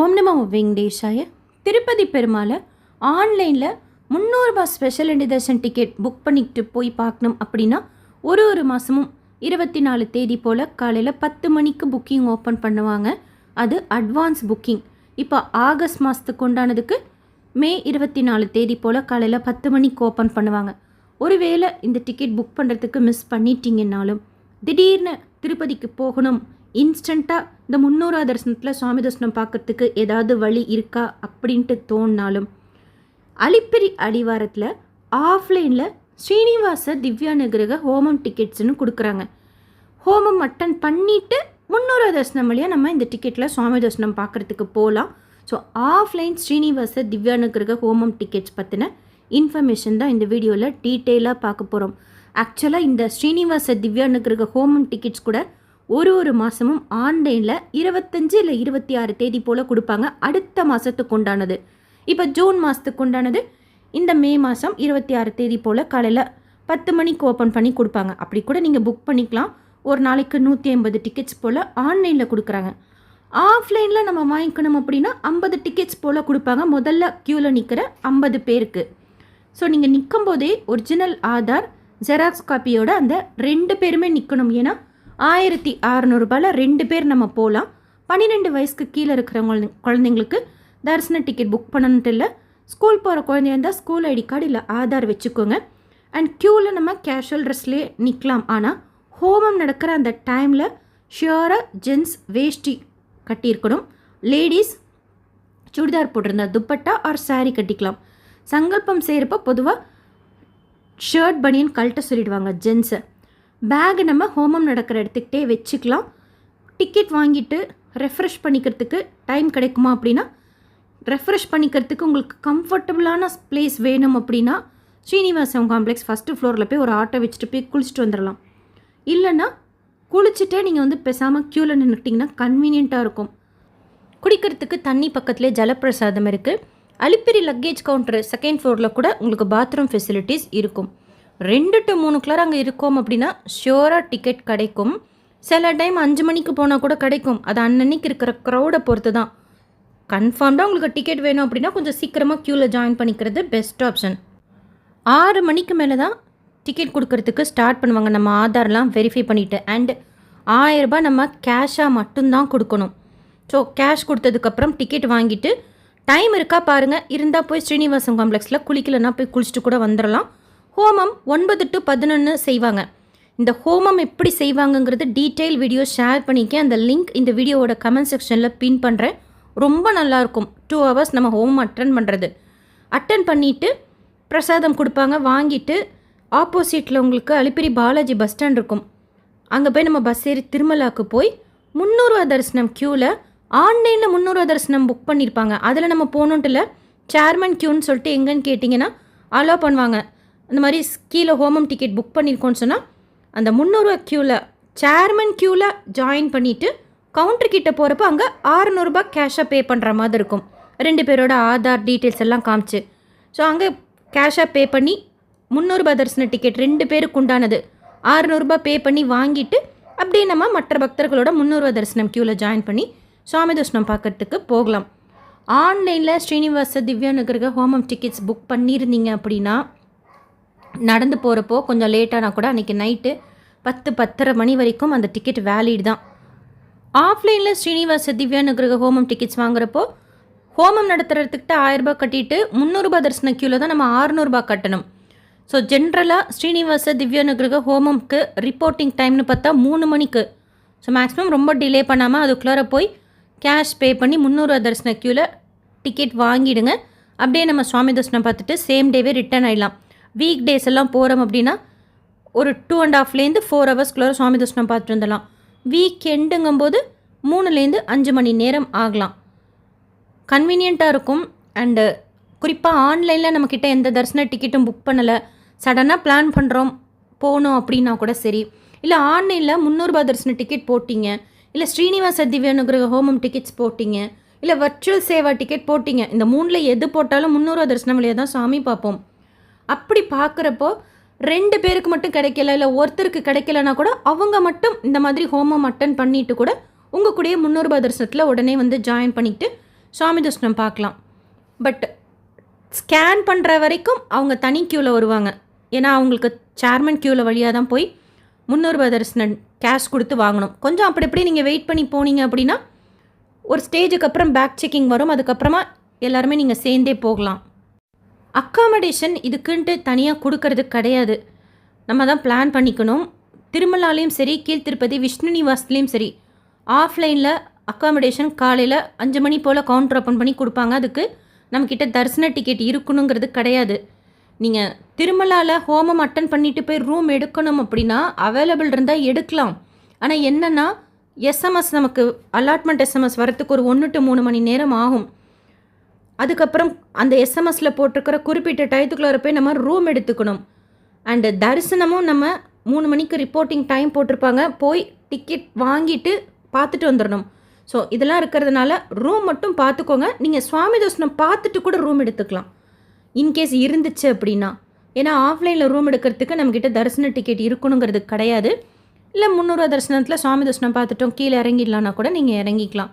ஓம் நமோ வெங்கடேஷாய. திருப்பதி பெருமாளை ஆன்லைனில் 300 ரூபாய் ஸ்பெஷல் இண்டிதர்ஷன் டிக்கெட் புக் பண்ணிக்கிட்டு போய் பார்க்கணும் அப்படின்னா ஒரு மாதமும் 24 தேதி போல் காலையில் 10 மணிக்கு புக்கிங் ஓப்பன் பண்ணுவாங்க. அது அட்வான்ஸ் புக்கிங். இப்போ ஆகஸ்ட் மாதத்துக்கு உண்டானதுக்கு மே 24 தேதி போல் காலையில் 10 மணிக்கு ஓப்பன் பண்ணுவாங்க. ஒருவேளை இந்த டிக்கெட் புக் பண்ணுறதுக்கு மிஸ் பண்ணிட்டீங்கன்னாலும் திடீர்னு திருப்பதிக்கு போகணும், இன்ஸ்டண்ட்டாக இந்த 300 தரிசனத்தில் சுவாமி தரிசனம் பார்க்குறதுக்கு ஏதாவது வழி இருக்கா அப்படின்ட்டு தோணினாலும் அலிப்பிரி அடிவாரத்தில் ஆஃப்லைனில் ஸ்ரீனிவாச திவ்யானுகிரக ஹோமம் டிக்கெட்ஸ்னு கொடுக்குறாங்க. ஹோமம் அட்டன் பண்ணிவிட்டு 300 தரிசனம் வழியாக நம்ம இந்த டிக்கெட்டில் சுவாமி தரிசனம் பார்க்குறதுக்கு போகலாம். ஸோ ஆஃப்லைன் ஸ்ரீனிவாச திவ்யானுகிரக ஹோமம் டிக்கெட்ஸ் பற்றின இன்ஃபர்மேஷன் தான் இந்த வீடியோவில் டீட்டெயிலாக பார்க்க போகிறோம். ஆக்சுவலாக இந்த ஸ்ரீனிவாச திவ்யானுகிரக ஹோமம் டிக்கெட்ஸ் கூட ஒரு மாதமும் ஆன்லைனில் 25 இல்லை 26 தேதி போல் கொடுப்பாங்க. அடுத்த மாதத்துக்கு உண்டானது இப்போ ஜூன் மாதத்துக்கு உண்டானது இந்த மே மாதம் 26 தேதி போல் காலையில் 10 மணிக்கு ஓப்பன் பண்ணி கொடுப்பாங்க. அப்படி கூட நீங்கள் புக் பண்ணிக்கலாம். ஒரு நாளைக்கு 150 டிக்கெட்ஸ் போல் ஆன்லைனில் கொடுக்குறாங்க. ஆஃப்லைனில் நம்ம வாங்கிக்கணும் அப்படின்னா 50 டிக்கெட்ஸ் போல் கொடுப்பாங்க. முதல்ல க்யூவில் நிற்கிற 50 பேருக்கு. ஸோ நீங்கள் நிற்கும் போதே ஒரிஜினல் ஆதார் ஜெராக்ஸ் காப்பியோட அந்த 2 பேருமே நிற்கணும். ஏன்னா 1600 ரூபாயில் 2 பேர் நம்ம போகலாம். 12 வயசுக்கு கீழே இருக்கிறவங்க குழந்தைங்களுக்கு தரிசன டிக்கெட் புக் பண்ணணுன்ட்டு இல்லை. ஸ்கூல் போகிற குழந்தையா இருந்தால் ஸ்கூல் ஐடி கார்டு இல்லை ஆதார் வச்சுக்கோங்க. அண்ட் க்யூவில் நம்ம கேஷுவல் ட்ரெஸ்லேயே நிற்கலாம். ஆனால் ஹோமம் நடக்கிற அந்த டைமில் ஷியோராக ஜென்ஸ் வேஷ்டி கட்டியிருக்கணும். லேடிஸ் சுடிதார் போட்டிருந்தா துப்பட்டா ஆர் சாரீ கட்டிக்கலாம். சங்கல்பம் செய்கிறப்போ பொதுவாக ஷர்ட் பனியன் கழட்ட சொல்லிடுவாங்க ஜென்ஸை. பேகு நம்ம ஹோமம் நடக்கிற இடத்துக்கிட்டே வச்சுக்கலாம். டிக்கெட் வாங்கிட்டு ரெஃப்ரெஷ் பண்ணிக்கிறதுக்கு டைம் கிடைக்குமா அப்படின்னா ரெஃப்ரெஷ் பண்ணிக்கிறதுக்கு உங்களுக்கு கம்ஃபர்டபுளான பிளேஸ் வேணும் அப்படின்னா ஸ்ரீனிவாசம் காம்ப்ளெக்ஸ் ஃபஸ்ட்டு ஃப்ளோரில் போய் ஒரு ஆட்டோ வச்சுட்டு போய் குளிச்சுட்டு வந்துடலாம். இல்லைன்னா குளிச்சுட்டே நீங்கள் பேசாமல் க்யூவில் நின்றுட்டிங்கன்னா கன்வீனியண்ட்டாக இருக்கும். குடிக்கிறதுக்கு தண்ணி பக்கத்துலேயே ஜலப்பிரசாதம் இருக்குது. அலிப்பிரி லக்கேஜ் கவுண்டர் செகண்ட் ஃப்ளோரில் கூட உங்களுக்கு பாத்ரூம் ஃபெசிலிட்டிஸ் இருக்கும். 2 to 3 கிளார் அங்கே இருக்கோம் அப்படின்னா ஷியோராக டிக்கெட் கிடைக்கும். சில டைம் 5 மணிக்கு போனால் கூட கிடைக்கும். அது அன்னன்னைக்கு இருக்கிற க்ரௌடை பொறுத்து தான். கன்ஃபார்ம்டாக உங்களுக்கு டிக்கெட் வேணும் அப்படின்னா கொஞ்சம் சீக்கிரமாக க்யூவில் ஜாயின் பண்ணிக்கிறது பெஸ்ட் ஆப்ஷன். 6 மணிக்கு மேலே தான் டிக்கெட் கொடுக்கறதுக்கு ஸ்டார்ட் பண்ணுவாங்க. நம்ம ஆதார்லாம் வெரிஃபை பண்ணிவிட்டு அண்ட் 1000 ரூபாய் நம்ம கேஷாக மட்டும்தான் கொடுக்கணும். ஸோ கேஷ் கொடுத்ததுக்கப்புறம் டிக்கெட் வாங்கிட்டு டைம் இருக்கா பாருங்கள். இருந்தால் போய் ஸ்ரீனிவாசம் காம்ப்ளெக்ஸில் குளிக்கலைன்னா போய் குளிச்சுட்டு கூட வந்துடலாம். ஹோமம் 9 to 11 செய்வாங்க. இந்த ஹோமம் எப்படி செய்வாங்கங்கிறது டீட்டெயில் வீடியோ ஷேர் பண்ணிக்கேன். அந்த லிங்க் இந்த வீடியோவோட கமெண்ட் செக்ஷனில் பின் பண்ணுறேன். ரொம்ப நல்லாயிருக்கும். 2 hours நம்ம ஹோமம் அட்டன் பண்ணுறது. அட்டன் பண்ணிவிட்டு பிரசாதம் கொடுப்பாங்க. வாங்கிட்டு ஆப்போசிட்டில் உங்களுக்கு அலிப்பிரி பாலாஜி பஸ் ஸ்டாண்ட் இருக்கும். அங்கே போய் நம்ம பஸ் ஏறி திருமலாவுக்கு போய் 300 ரூபா தரிசனம் க்யூவில் ஆன்லைனில் 300 ரூபா தரிசனம் புக் பண்ணியிருப்பாங்க. அதில் நம்ம போகணுன்ட்டு இல்லை. சேர்மன் க்யூன்னு சொல்லிட்டு எங்கன்னு கேட்டிங்கன்னா அலோவ் பண்ணுவாங்க. இந்த மாதிரி கீழே ஹோமம் டிக்கெட் புக் பண்ணியிருக்கோன்னு சொன்னால் அந்த 300 ரூபா க்யூவில் சேர்மன் க்யூவில் ஜாயின் பண்ணிவிட்டு கவுண்டர் கிட்டே போகிறப்ப அங்கே 600 ரூபாய் கேஷாக பே பண்ணுற மாதிரி இருக்கும். 2 பேரோட ஆதார் டீட்டெயில்ஸ் எல்லாம் காமிச்சு. ஸோ அங்கே கேஷாக பே பண்ணி 300 ரூபாய் தரிசன டிக்கெட் 2 பேருக்கு உண்டானது 600 ரூபாய் பே பண்ணி வாங்கிட்டு அப்படியே நம்ம மற்ற பக்தர்களோட 300 ரூபாய் தரிசனம் க்யூவில் ஜாயின் பண்ணி சுவாமி தரிசனம் பார்க்கறதுக்கு போகலாம். ஆன்லைனில் ஸ்ரீனிவாச திவ்யானுகிரக ஹோமம் டிக்கெட்ஸ் புக் பண்ணியிருந்தீங்க அப்படின்னா நடந்து போகிறப்போ கொஞ்சம் லேட்டானா கூட அன்றைக்கி நைட்டு 10-10:30 மணி வரைக்கும் அந்த டிக்கெட் வேலிட் தான். ஆஃப்லைனில் ஸ்ரீனிவாச திவ்யானுகிரக ஹோமம் டிக்கெட்ஸ் வாங்குறப்போ ஹோமம் நடத்துகிறதுக்கிட்ட 1000 ரூபாய் கட்டிட்டு 300 ரூபாய் தரிசன க்யூவில் தான் நம்ம 600 ரூபாய் கட்டணும். ஸோ ஜென்ரலாக ஸ்ரீனிவாச திவ்யானுகிரக ஹோமம்க்கு ரிப்போர்ட்டிங் டைம்னு பார்த்தா 3 மணிக்கு. ஸோ மேக்ஸிமம் ரொம்ப டிலே பண்ணாமல் அதுக்குள்ளார போய் கேஷ் பே பண்ணி 300 ரூபாய் தரிசன க்யூவில் டிக்கெட் வாங்கிடுங்க. அப்படியே நம்ம சுவாமி தரிசனம் பார்த்துட்டு சேம் டேவே ரிட்டர்ன் ஆகிடலாம். வீக் டேஸ் எல்லாம் போகிறோம் அப்படின்னா ஒரு 2.5 to 4 ஹவர்ஸ்க்குள்ளார சுவாமி தரிசனம் பார்த்துட்டு வந்துடலாம். வீக் எண்டுங்கும்போது 3 to 5 மணி நேரம் ஆகலாம். கன்வீனியண்ட்டாக இருக்கும். அண்டு குறிப்பாக ஆன்லைனில் நம்மக்கிட்ட எந்த தரிசன டிக்கெட்டும் புக் பண்ணலை, சடனாக பிளான் பண்ணுறோம் போகணும் அப்படின்னா கூட சரி, இல்லை ஆன்லைனில் 300 ரூபாய் தரிசன டிக்கெட் போட்டிங்க, இல்லை ஸ்ரீனிவாச திவ்யானுகிரக ஹோமம் டிக்கெட்ஸ் போட்டிங்க, இல்லை வர்ச்சுவல் சேவா டிக்கெட் போட்டிங்க, இந்த 3ல் எது போட்டாலும் 300 ரூபா தரிசனம் வழியாக தான் சாமி பார்ப்போம். அப்படி பார்க்குறப்போ 2 பேருக்கு மட்டும் கிடைக்கல, இல்லை ஒருத்தருக்கு கிடைக்கலனா கூட அவங்க மட்டும் இந்த மாதிரி ஹோமம் அட்டன் பண்ணிட்டு கூட உங்கள் கூடயே 300 ரூபாய் தரிசனத்தில் உடனே ஜாயின் பண்ணிவிட்டு சுவாமி தரிசனம் பார்க்கலாம். பட் ஸ்கேன் பண்ணுற வரைக்கும் அவங்க தனி க்யூவில் வருவாங்க. ஏன்னா அவங்களுக்கு சேர்மன் க்யூவில் வழியாக தான் போய் 300 ரூபாய் தரிசனம் கேஷ் கொடுத்து வாங்கணும். கொஞ்சம் அப்படி இப்படி நீங்கள் வெயிட் பண்ணி போனீங்க அப்படின்னா ஒரு ஸ்டேஜுக்கு அப்புறம் பேக் செக்கிங் வரும். அதுக்கப்புறமா எல்லாருமே நீங்கள் சேர்ந்தே போகலாம். அக்காமடேஷன் இதுக்குன்ட்டு தனியாக கொடுக்கறது கிடையாது. நம்ம தான் பிளான் பண்ணிக்கணும். திருமலாலையும் சரி, கீழ் திருப்பதி விஷ்ணு நிவாஸ்லேயும் சரி, ஆஃப்லைனில் அக்காமடேஷன் காலையில் 5 மணி போல் கவுண்டர் ஓப்பன் பண்ணி கொடுப்பாங்க. அதுக்கு நம்மக்கிட்ட தரிசன டிக்கெட் இருக்கணுங்கிறது கிடையாது. நீங்கள் திருமலாவில் ஹோமம் அட்டன் பண்ணிவிட்டு போய் ரூம் எடுக்கணும் அப்படின்னா அவைலபிள் இருந்தால் எடுக்கலாம். ஆனால் என்னென்னா எஸ்எம்எஸ் நமக்கு அலாட்மெண்ட் எஸ்எம்எஸ் வரத்துக்கு ஒரு 1 to 3 மணி நேரம் ஆகும். அதுக்கப்புறம் அந்த எஸ்எம்எஸில் போட்டிருக்கிற குறிப்பிட்ட டயத்துக்குள்ளே போய் நம்ம ரூம் எடுத்துக்கணும். அண்டு தரிசனமும் நம்ம 3 மணிக்கு ரிப்போர்ட்டிங் டைம் போட்டிருப்பாங்க. போய் டிக்கெட் வாங்கிட்டு பார்த்துட்டு வந்துடணும். ஸோ இதெல்லாம் இருக்கிறதுனால ரூம் மட்டும் பார்த்துக்கோங்க. நீங்கள் சுவாமி தரிசனம் பார்த்துட்டு கூட ரூம் எடுத்துக்கலாம் இன்கேஸ் இருந்துச்சு அப்படின்னா. ஏன்னா ஆஃப்லைனில் ரூம் எடுக்கிறதுக்கு நம்மக்கிட்ட தரிசன டிக்கெட் இருக்கணுங்கிறது கிடையாது. இல்லை 300 ரூபா தரிசனத்தில் சுவாமி தரிசனம் பார்த்துட்டோம் கீழே இறங்கிடலான்னா கூட நீங்கள் இறங்கிக்கலாம்.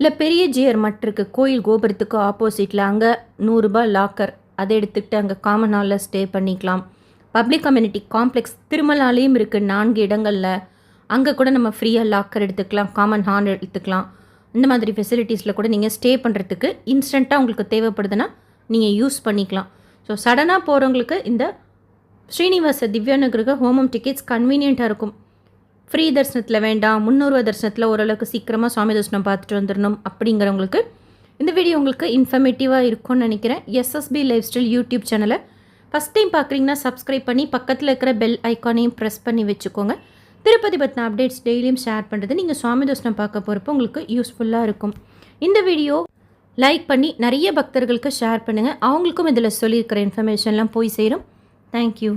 இல்லை பெரிய ஜியர் மட் இருக்குது கோயில் கோபுரத்துக்கு ஆப்போசிட்டில், அங்கே 100 ரூபாய் லாக்கர் அதை எடுத்துக்கிட்டு அங்கே காமன் ஹாலில் ஸ்டே பண்ணிக்கலாம். பப்ளிக் கம்யூனிட்டி காம்ப்ளெக்ஸ் திருமலாலையும் இருக்குது 4 இடங்களில். அங்கே கூட நம்ம ஃப்ரீயாக லாக்கர் எடுத்துக்கலாம், காமன் ஹால் எடுத்துக்கலாம். இந்த மாதிரி ஃபெசிலிட்டிஸில் கூட நீங்கள் ஸ்டே பண்ணுறதுக்கு இன்ஸ்டண்ட்டாக உங்களுக்கு தேவைப்படுதுன்னா நீங்கள் யூஸ் பண்ணிக்கலாம். ஸோ சடனாக போகிறவங்களுக்கு இந்த ஸ்ரீனிவாச திவ்யானுகிரக ஹோமம் டிக்கெட்ஸ் கன்வீனியண்ட்டாக இருக்கும். ஃப்ரீ தரிசனத்தில் வேண்டாம், 300 ரூபா தரிசனத்தில் ஓரளவுக்கு சீக்கிரமாக சுவாமி தரிசனம் பார்த்துட்டு வந்துடணும் அப்படிங்கிறவங்களுக்கு இந்த வீடியோ உங்களுக்கு இன்ஃபர்மேட்டிவாக இருக்கும்னு நினைக்கிறேன். எஸ்எஸ்பி லைஃப் ஸ்டைல் யூடியூப் சேனலை ஃபஸ்ட் டைம் பார்க்குறீங்கன்னா சப்ஸ்கிரைப் பண்ணி பக்கத்தில் இருக்கிற பெல் ஐக்கானையும் ப்ரெஸ் பண்ணி வச்சுக்கோங்க. திருப்பதி பற்றின அப்டேட்ஸ் டெய்லியும் ஷேர் பண்ணுறது நீங்கள் சுவாமி தரிசனம் பார்க்க போகிறப்போ உங்களுக்கு யூஸ்ஃபுல்லாக இருக்கும். இந்த வீடியோ லைக் பண்ணி நிறைய பக்தர்களுக்கு ஷேர் பண்ணுங்கள். அவங்களுக்கும் இதில் சொல்லியிருக்கிற இன்ஃபர்மேஷன்லாம் போய் சேரும். தேங்க்யூ.